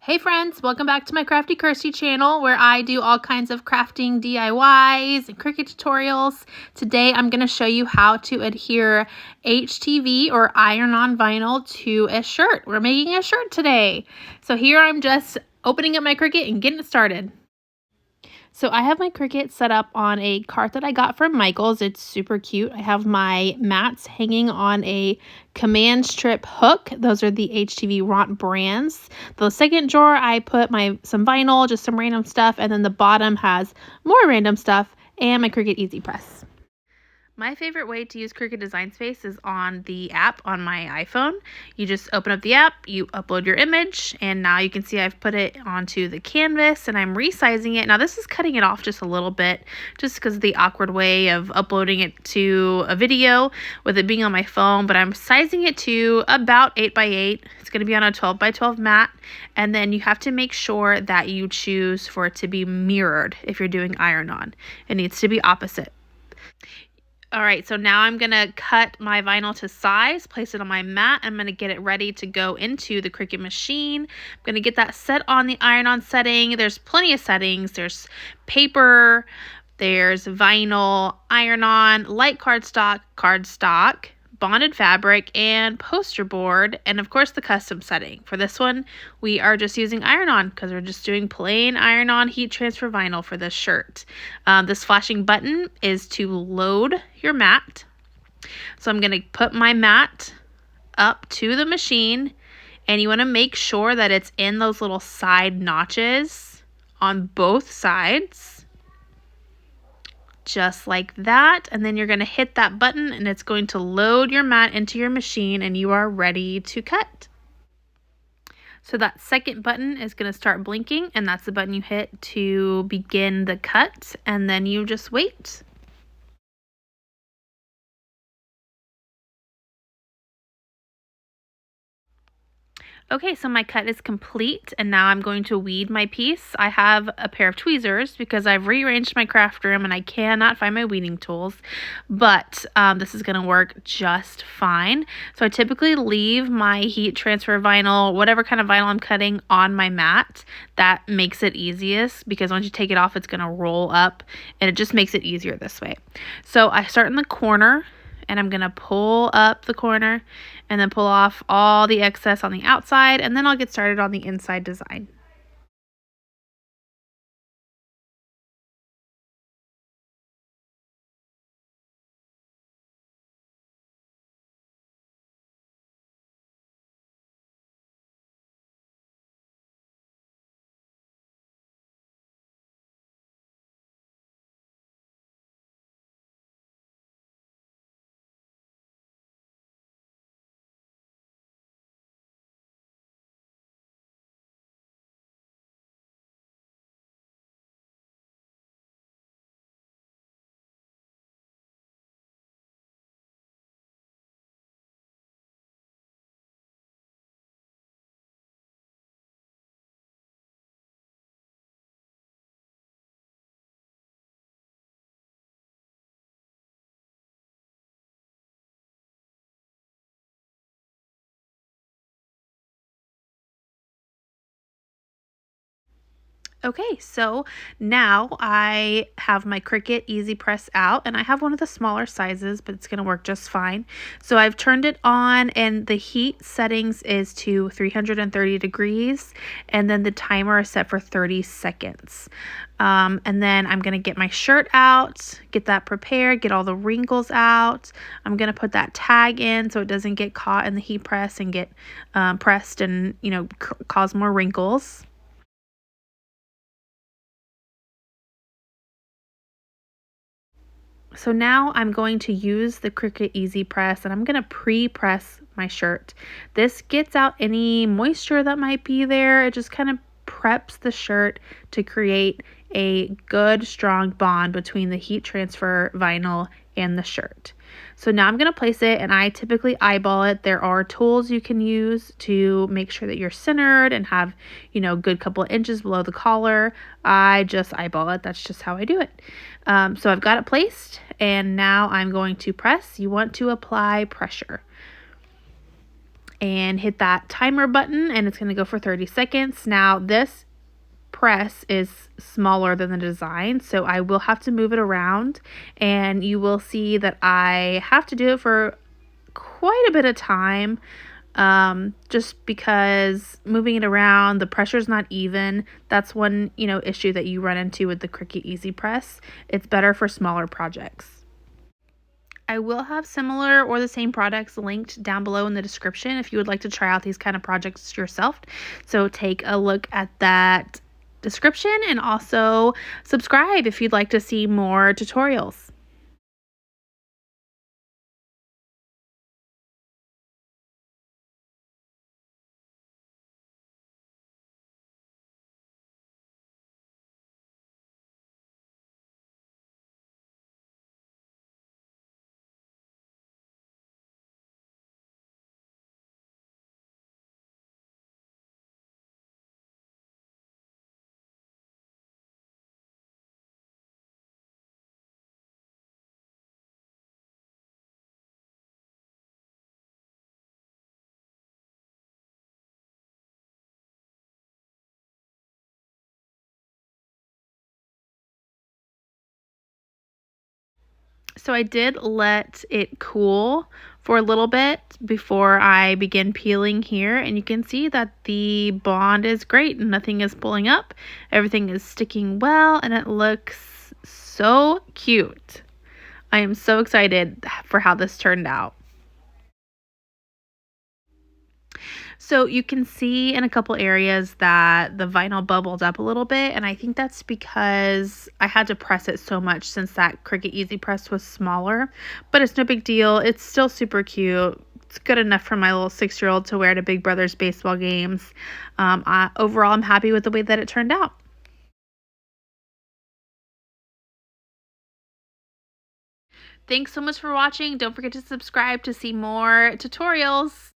Hey friends, welcome back to my CraftyKirsty channel where I do all kinds of crafting DIYs and Cricut tutorials. Today I'm going to show you how to adhere HTV or iron-on vinyl to a shirt. We're making a shirt today. So here I'm just opening up my Cricut and getting it started. So I have my Cricut set up on a cart that I got from Michael's. It's super cute. I have my mats hanging on a command strip hook. Those are the HTV Ront brands. The second drawer I put some vinyl, just some random stuff, and then the bottom has more random stuff and my Cricut Easy Press. My favorite way to use Cricut Design Space is on the app on my iPhone. You just open up the app, you upload your image, and now you can see I've put it onto the canvas and I'm resizing it. Now this is cutting it off just a little bit just because of the awkward way of uploading it to a video with it being on my phone, but I'm sizing it to about 8x8. It's going to be on a 12x12 mat, and then you have to make sure that you choose for it to be mirrored if you're doing iron-on. It needs to be opposite. All right, so now I'm going to cut my vinyl to size, place it on my mat. I'm going to get it ready to go into the Cricut machine. I'm going to get that set on the iron-on setting. There's plenty of settings. There's paper, there's vinyl, iron-on, light cardstock, bonded fabric, and poster board, and of course the custom setting. For this one, we are just using iron-on because we're just doing plain iron-on heat transfer vinyl for this shirt. This flashing button is to load your mat. So I'm going to put my mat up to the machine, and you want to make sure that it's in those little side notches on both sides. Just like that, and then you're going to hit that button and it's going to load your mat into your machine and you are ready to cut. So that second button is going to start blinking, and that's the button you hit to begin the cut, and then you just wait. Okay, so my cut is complete, and now I'm going to weed my piece. I have a pair of tweezers because I've rearranged my craft room and I cannot find my weeding tools, but this is going to work just fine. So I typically leave my heat transfer vinyl, whatever kind of vinyl I'm cutting, on my mat. That makes it easiest because once you take it off, it's going to roll up, and it just makes it easier this way. So I start in the corner, and I'm going to pull up the corner and then pull off all the excess on the outside, and then I'll get started on the inside design. Okay, so now I have my Cricut Easy Press out, and I have one of the smaller sizes, but it's going to work just fine. So I've turned it on, and the heat settings is to 330 degrees, and then the timer is set for 30 seconds. And then I'm going to get my shirt out, get that prepared, get all the wrinkles out. I'm going to put that tag in so it doesn't get caught in the heat press and get pressed and, cause more wrinkles. So now I'm going to use the Cricut Easy Press, and I'm going to pre-press my shirt. This gets out any moisture that might be there. It just kind of preps the shirt to create a good, strong bond between the heat transfer vinyl and the shirt. So now I'm going to place it, and I typically eyeball it. There are tools you can use to make sure that you're centered and have, good couple of inches below the collar. I just eyeball it. That's just how I do it. So I've got it placed, and now I'm going to press. You want to apply pressure. and hit that timer button, and it's going to go for 30 seconds. Now this press is smaller than the design, so I will have to move it around, and you will see that I have to do it for quite a bit of time, just because moving it around, the pressure's not even. That's one issue that you run into with the Cricut Easy Press. It's better for smaller projects. I will have similar or the same products linked down below in the description if you would like to try out these kind of projects yourself. So take a look at that description, and also subscribe if you'd like to see more tutorials. So I did let it cool for a little bit before I begin peeling here, and you can see that the bond is great. Nothing is pulling up. Everything is sticking well, and it looks so cute. I am so excited for how this turned out. So you can see in a couple areas that the vinyl bubbled up a little bit, and I think that's because I had to press it so much since that Cricut Easy Press was smaller, but it's no big deal. It's still super cute. It's good enough for my little 6-year-old to wear to Big Brother's baseball games. Overall, I'm happy with the way that it turned out. Thanks so much for watching. Don't forget to subscribe to see more tutorials.